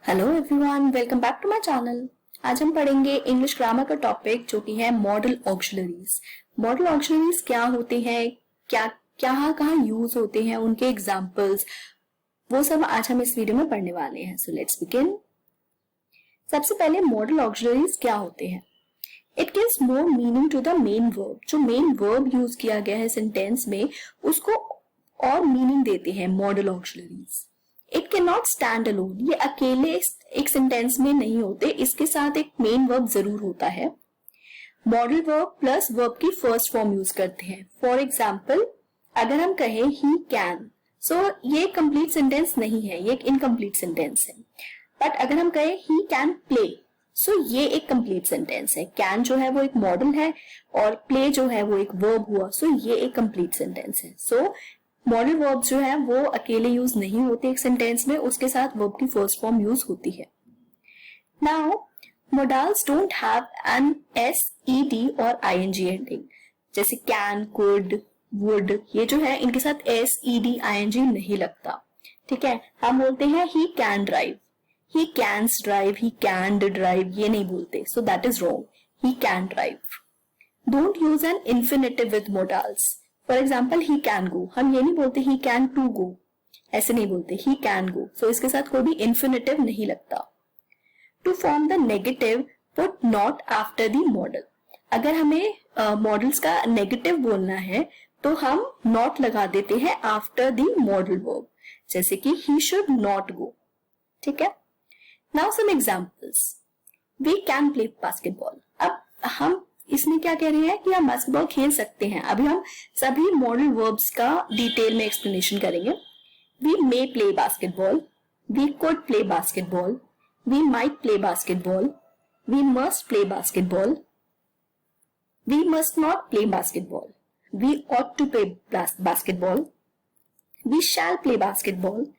Hello everyone, welcome back to my channel. आज हम पढ़ेंगे इंग्लिश ग्रामर का टॉपिक जो कि है मॉडल ऑक्सिलरीज। मॉडल ऑक्सिलरीज क्या होते हैं, क्या कहाँ यूज होते हैं, उनके एग्जांपल्स, वो सब आज हम इस वीडियो में पढ़ने वाले हैं। So let's begin. सबसे पहले मॉडल ऑक्सिलरीज क्या होते हैं। It gives more meaning to the main verb. जो मेन वर्ब यूज किया गया है सेंटेंस में, उसको और मीनिंग देते हैं model auxiliaries. It can not stand alone. ये अकेले एक सेंटेंस में नहीं होते, इसके साथ एक मेन वर्ब जरूर होता है। मॉडल वर्ब प्लस वर्ब की फर्स्ट फॉर्म यूज करते हैं। फॉर एग्जाम्पल, अगर हम कहें ही कैन, सो ये कंप्लीट सेंटेंस नहीं है, ये एक इनकम्प्लीट सेंटेंस है। बट अगर हम कहें ही कैन प्ले, सो ये एक कंप्लीट सेंटेंस है। कैन जो है वो एक मॉडल है और प्ले जो है वो एक वर्ब हुआ, सो ये एक कंप्लीट सेंटेंस है। सो मॉडल वर्ब्स जो है वो अकेले यूज नहीं होते एक सेंटेंस में, उसके साथ वर्ब की फर्स्ट फॉर्म यूज होती है। Now models don't have an S E D और आईएनजी एंडिंग, जैसे कैन, कुड, वुड, ये जो है इनके साथ एस ई डी आईएनजी नहीं लगता। ठीक है, हम बोलते हैं he can drive, he cans drive, he canned drive, ये नहीं बोलते, so that is wrong. He can drive. Don't use N infinitive with models. For example, he can go, हम ये नहीं बोलते ही कैन टू गो, ऐसे नहीं बोलते, ही कैन गो। सो इसके साथ कोई भी इन्फिनेटिव नहीं लगता। To form the negative, put not after the modal. अगर हमें मॉडल्स का नेगेटिव बोलना है तो हम नॉट लगा देते हैं आफ्टर द मॉडल वर्ब, जैसे कि ही शुड नॉट गो। ठीक है, now some examples. We can play basketball. अब हम इसमें क्या कह रहे हैं कि हम बास्केटबॉल खेल सकते हैं। अभी हम सभी मॉडल वर्ब्स का डिटेल में एक्सप्लेनेशन करेंगे। We may play basketball, we could play basketball, we might play basketball, we must play basketball, we must not play basketball, we ought to play basketball, we shall play basketball,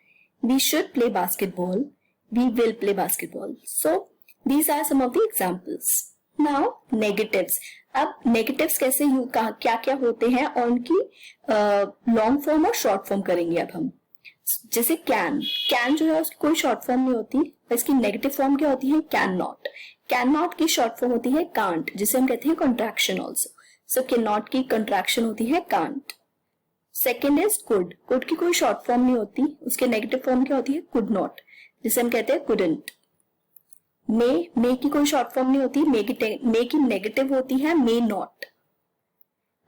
we should play basketball, we will play basketball. So these are some of the examples. Now negatives. अब negatives कैसे क्या क्या होते हैं और उनकी long form और short form करेंगे अब हम। जैसे कैन, कैन जो है उसकी कोई शॉर्ट फॉर्म नहीं होती, इसकी नेगेटिव फॉर्म क्या होती है, कैन नॉट। कैन नॉट की शॉर्ट फॉर्म होती है कांट, जिसे हम कहते हैं contraction also. So can not की कॉन्ट्रैक्शन होती है can't. Second is could. Could की कोई शॉर्ट फॉर्म नहीं होती, उसके नेगेटिव फॉर्म क्या होती है, कुड नॉट, जिसे हम कहते हैं कुडंट। मे की कोई शॉर्ट फॉर्म नहीं होती, मे की नेगेटिव होती है मे नॉट।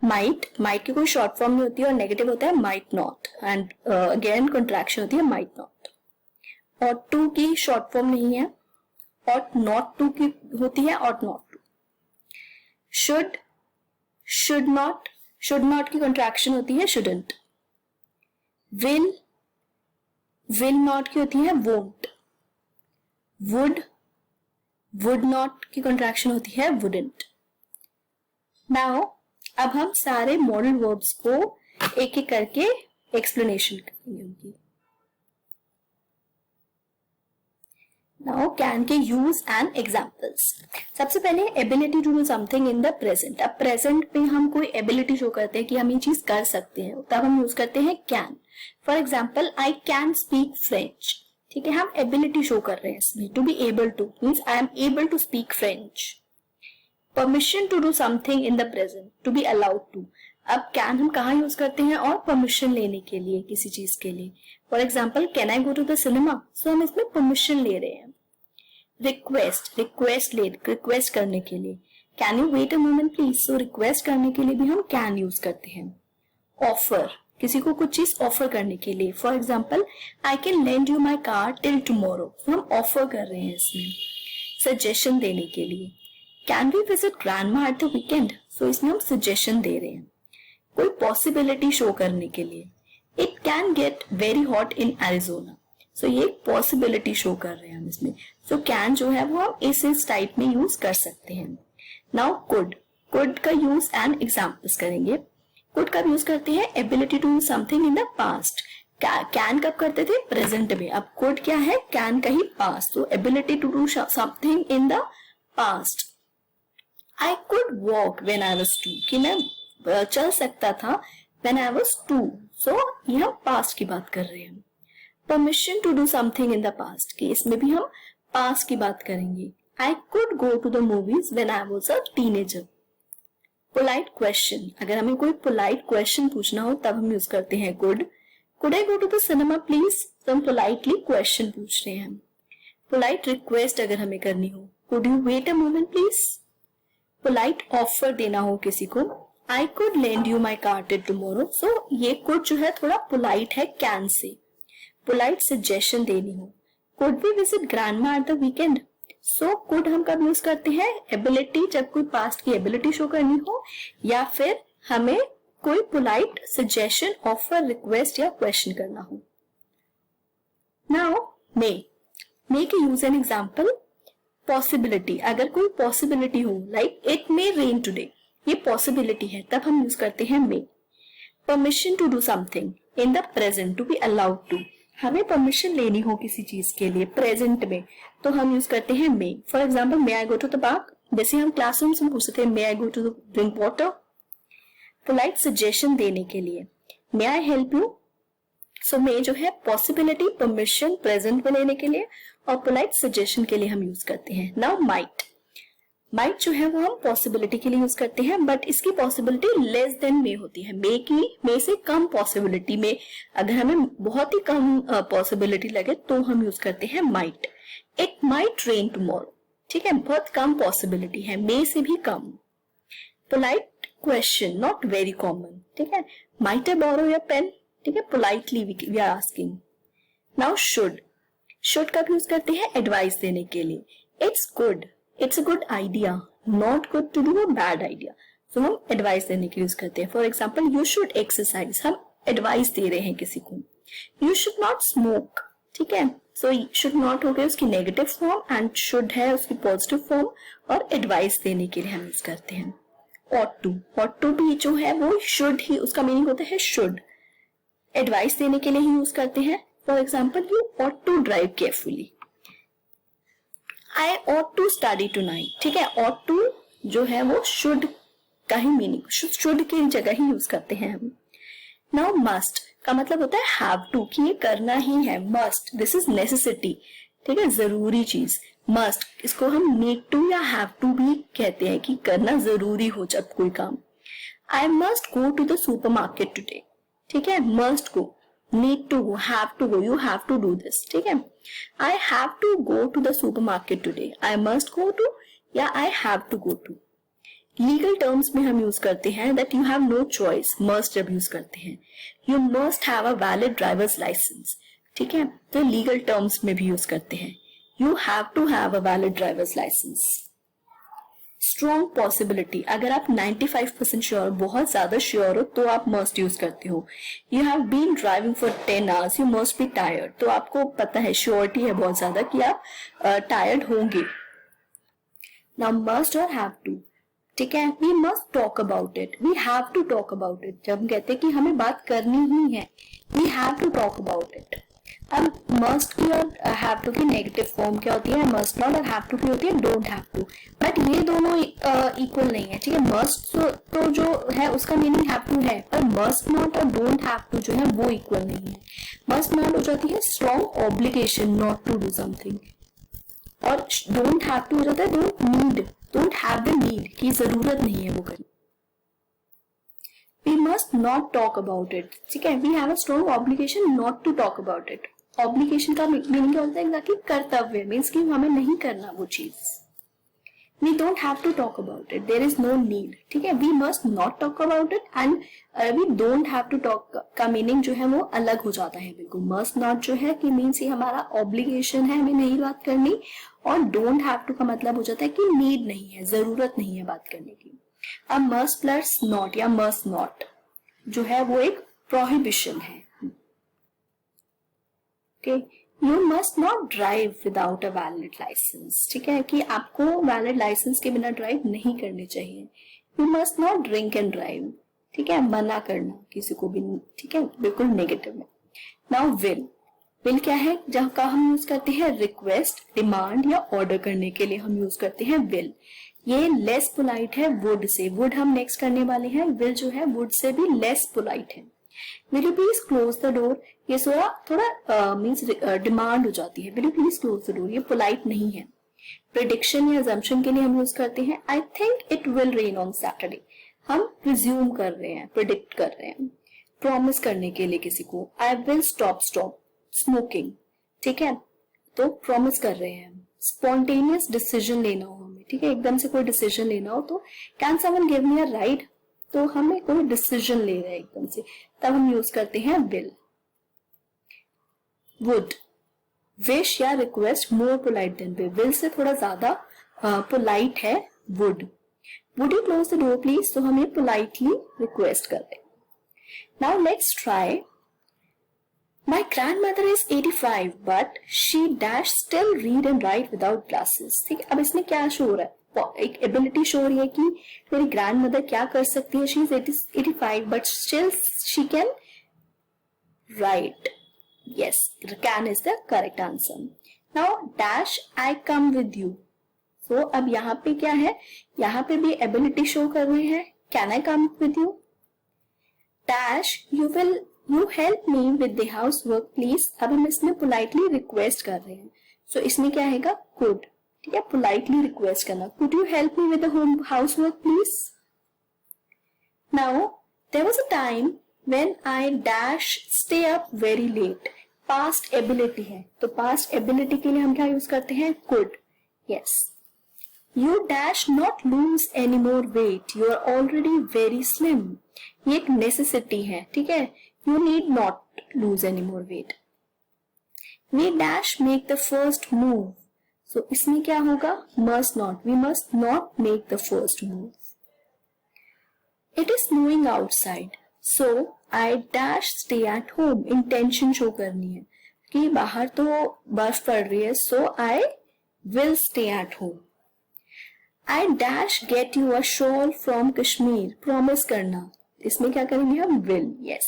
माइट की कोई शॉर्ट फॉर्म नहीं होती और नेगेटिव होता है might not, and again contraction होती है माइट नॉट। और टू की शॉर्ट फॉर्म नहीं है, और नॉट टू की होती है और नॉट टू। शुड नॉट की कॉन्ट्रैक्शन होती है शुडंट। विल नॉट की होती है वोंट। वुड नॉट की कॉन्ट्रैक्शन होती है वुडंट। नाउ अब हम सारे मॉडल वर्ब्स को एक एक करके एक्सप्लेनेशन करेंगे उनकी। नाउ कैन के यूज एंड एग्जांपल्स। सबसे पहले ability to do something in the present. अब प्रेजेंट में हम कोई एबिलिटी शो करते हैं कि हम ये चीज कर सकते हैं, तब हम यूज करते हैं can. For example, I can speak French. ठीक है, हम एबिलिटी शो कर रहे हैं इसमें। To be able to means I am able to speak French. Permission to do something in the present, to be allowed to. अब can हम कहाँ यूज करते हैं, और परमिशन लेने के लिए, किसी चीज के लिए। For example, can I go to the cinema, so हम इसमें परमिशन ले रहे हैं। रिक्वेस्ट करने के लिए, can you wait a moment please, so request करने के लिए भी हम कैन यूज करते हैं। ऑफर, किसी को कुछ चीज ऑफर करने के लिए। For example, I can lend you my car till tomorrow, हम ऑफर कर रहे हैं इसमें। सजेशन देने के लिए, can we visit grandma at the weekend, so इसमें हम सजेशन दे रहे हैं। कोई पॉसिबिलिटी शो करने के लिए, it can get very hot in Arizona, so ये पॉसिबिलिटी शो कर रहे हैं हम इसमें। सो कैन जो है वो हम इस टाइप में यूज कर सकते हैं। नाउ कुड का यूज एंड एग्जाम्पल्स करेंगे। कुड का यूज करते हैं ability to do something in the past. Can कब करते थे, प्रेजेंट में। अब कुड क्या है, कैन का ही पास्ट, तो ability to do something in the past. I could walk when I was 2, कि मैं चल सकता था व्हेन आई वाज 2, सो ये हम पास्ट की बात कर रहे हैं। Permission to do something in the past, कि इसमें भी हम पास्ट की बात करेंगे। I could go to the movies when I was a teenager. Polite question, अगर हमें कोई polite question पूछना हो तब हम यूज करते हैं could. Could I go to the cinema please? तो हम politely question पूछ रहे हैं। Polite request अगर हमें करनी हो, could you wait a moment please? Polite offer देना हो किसी को, I could lend you my car till tomorrow. So ये could जो है थोड़ा polite है can से। Polite suggestion देनी हो, could we visit grandma at the weekend? So could हम कब यूज करते हैं? एबिलिटी, जब कोई पास्ट की एबिलिटी शो करनी हो या फिर हमें कोई पोलाइट सजेशन, ऑफर, रिक्वेस्ट या क्वेश्चन करना हो। नाउ मे के यूज एन एग्जांपल, पॉसिबिलिटी, अगर कोई पॉसिबिलिटी हो like it may rain today, ये पॉसिबिलिटी है, तब हम यूज करते हैं may. Permission to do something in the present, to be allowed to, हमें परमिशन लेनी हो किसी चीज के लिए प्रेजेंट में, तो हम यूज करते हैं may. For example, may I go to the park, जैसे हम क्लासरूम में पूछते थे may I go to drink water. Polite suggestion देने के लिए, मे आई हेल्प यू। सो मे जो है पॉसिबिलिटी, परमिशन प्रेजेंट में लेने के लिए, और पोलाइट सजेशन के लिए हम यूज करते हैं। नाउ माइट जो है वो हम पॉसिबिलिटी के लिए यूज करते हैं, बट इसकी पॉसिबिलिटी लेस देन मे होती है। मे से कम पॉसिबिलिटी में, अगर हमें बहुत ही कम पॉसिबिलिटी लगे तो हम यूज करते हैं might. It might rain tomorrow, ठीक है, बहुत कम पॉसिबिलिटी है, मे से भी कम। Polite question, not very common, ठीक है, might I borrow your pen, ठीक है, politely we are asking. Now should कब यूज करते हैं? एडवाइस देने के लिए। It's a good idea, not good to do a bad idea, तो हम एडवाइस देने के लिए यूज करते हैं। For example, you should exercise, हम एडवाइस दे रहे हैं किसी को। यू शुड नॉट स्मोक, ठीक है, सो शुड नॉट हो गया उसकी नेगेटिव फॉर्म एंड शुड है उसकी पॉजिटिव फॉर्म, और एडवाइस देने के लिए हम यूज करते हैं। ought to भी जो है वो शुड ही, उसका मीनिंग होता है शुड, एडवाइस देने के लिए ही यूज करते हैं। For example, you ought to drive carefully, I ought to study tonight, ठीक है, ought to जो है वो should का ही मीनिंग, should की जगह ही यूज करते हैं हम। Now must का मतलब होता है have to, कि ये करना ही है। must, this is necessity, ठीक है, जरूरी चीज। must, इसको हम need to या have to भी कहते हैं, कि करना जरूरी हो जब कोई काम। I must go to the supermarket today, ठीक है, must go, need to go, have to go, you have to do this, ठीक है। I have to go to the supermarket today, I must go to या I have to go to। Legal terms में हम use करते हैं that you have no choice, must जब use करते हैं। You must have a valid driver's license, ठीक है, तो लीगल टर्म्स में भी यूज करते हैं। You have to have a valid driver's license। Strong possibility, अगर आप 95% श्योर, बहुत ज्यादा श्योर हो, तो आप मस्ट यूज करते हो। You have been driving for 10 hours, you must be tired, तो आपको पता है, श्योरिटी है बहुत ज्यादा कि आप टायर्ड होंगे। नाउ मस्ट और हैव टू, ठीक है, we must talk about it, we have to talk about it, जब हम कहते हैं कि हमें बात करनी ही है, we have to talk about it. अब मस्ट की और हैव टू की नेगेटिव फॉर्म क्या होती है? मस्ट नॉट, और हैव टू की होती है डोंट हैव टू, बट ये दोनों इक्वल नहीं है, ठीक है। मस्ट तो जो है उसका मीनिंग हैव टू है, पर मस्ट नॉट और डोंट हैव टू जो है वो इक्वल नहीं है। मस्ट नॉट हो जाती है strong obligation not to do something, और डोंट हैव टू हो जाता है don't need, don't have the need, की जरूरत नहीं है वो करनी। We must not talk about it, ठीक है, we have a strong obligation not to talk about it। obligation का मीनिंग क्या होता है? कि कर्तव्य, मीन्स कि हमें नहीं करना वो चीज। we don't have to talk about it, there is no need, ठीक है, we must not talk about it and we don't have to talk का मीनिंग जो है वो अलग हो जाता है बिल्कुल। must not जो है कि मीन्स ये हमारा obligation है, हमें नहीं बात करनी, और don't have to का मतलब हो जाता है कि need नहीं है, जरूरत नहीं है बात करने की। अब must प्लस not या must not जो है वो एक प्रोहिबिशन है। Okay, you must not drive without a valid licence, ठीक है, कि आपको वैलिड लाइसेंस के बिना ड्राइव नहीं करनी चाहिए। You must not drink and drive, ठीक है, मना करना किसी को भी, ठीक है, बिल्कुल नेगेटिव में। नाउ विल क्या है? जहाँ का हम यूज करते हैं रिक्वेस्ट, डिमांड या ऑर्डर करने के लिए हम यूज करते हैं विल। ये लेस पोलाइट है वुड से, वुड हम नेक्स्ट करने वाले हैं, विल जो है वुड से भी लेस पोलाइट है। Will you please close the door, ये थोड़ा मीन्स डिमांड हो जाती है, will you please close the door, ये पोलाइट नहीं है। प्रिडिक्शन या अजम्पशन के लिए हम यूज करते हैं I think it will rain on Saturday, हम प्रिज्यूम कर रहे हैं, प्रिडिक्ट कर रहे हैं। प्रॉमिस करने के लिए किसी को आई विल स्टॉप स्मोकिंग, ठीक है, तो प्रॉमिस कर रहे हैं। स्पॉन्टेनियस डिसीजन लेना हो हमें, ठीक है, एकदम से कोई डिसीजन लेना हो तो can someone give me a ride, तो हमें कोई डिसीजन ले रहे हैं एकदम से, तब हम यूज करते हैं विल। वुड, विश या request more polite than will से थोड़ा ज्यादा पोलाइट है would. Would you close the door please, तो हम ये पोलाइटली रिक्वेस्ट कर रहे हैं। Now let's try. My grandmother is 85 but she dash still read and write without glasses। ठीक है, अब इसमें क्या शो हो रहा है, एक एबिलिटी शो हो रही है कि मेरी ग्रैंडमदर क्या कर सकती है, she is 85 but still she can write। yes, can is the correct answer। now dash I come with you, so अब यहाँ पे क्या है, यहाँ पे भी एबिलिटी शो कर रहे हैं, can I come with you। dash you help me with the housework please, अब हम इसमें पोलाइटली रिक्वेस्ट कर रहे हैं, सो इसमें क्या आएगा could, ठीक है, पोलाइटली रिक्वेस्ट करना, could you help me with the home housework please। now there was a time when I dash stay up very late, past ability है, तो past ability के लिए हम क्या यूज करते हैं could। yes, you dash not lose any more weight, you are already very slim, ये एक नेसेसिटी है, ठीक है, you need not lose any more weight। we dash make the first move, so इसमें क्या होगा must not, we must not make the first move। it is snowing outside so I dash stay at home, intention show करनी है कि बाहर तो बर्फ पड़ रही है, so I will stay at home। I dash get you a shawl from Kashmir, promise करना, इसमें क्या करेंगे हम will। yes,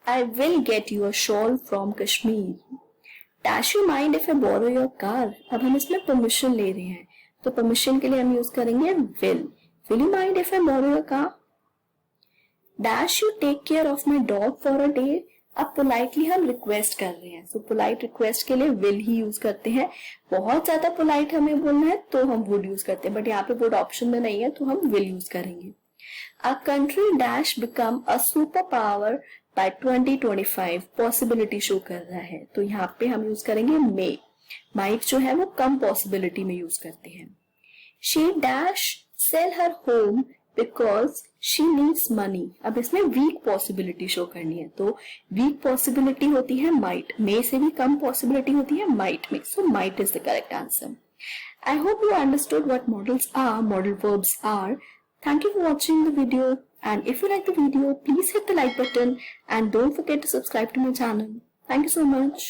I will get you a shawl from Kashmir। dash you mind if I borrow your car, अब हम इसमें permission ले रहे हैं, तो परमिशन के लिए हम यूज करेंगे will you mind if I borrow your car। dash you take care of my dog for a day, अब पोलाइटली हम रिक्वेस्ट कर रहे हैं, सो पोलाइट रिक्वेस्ट के लिए विल ही यूज करते हैं। बहुत ज्यादा पोलाइट हमें बोलना है तो हम वुड यूज करते हैं, बट यहाँ पे वुड ऑप्शन में नहीं है तो हम विल यूज करेंगे। A country dash become a superpower by 2025, possibility show कर रहा है, तो यहाँ पे हम यूज करेंगे may। might जो है वो कम पॉसिबिलिटी में यूज करते हैं। she dash sell her home because she needs money, अब इसमें वीक पॉसिबिलिटी शो करनी है, तो वीक पॉसिबिलिटी होती है might, may से भी कम पॉसिबिलिटी होती है might में, so might is the correct answer। I hope you understood what modals are, modal verbs are। Thank you for watching the video, and if you like the video, please hit the like button and don't forget to subscribe to my channel. Thank you so much.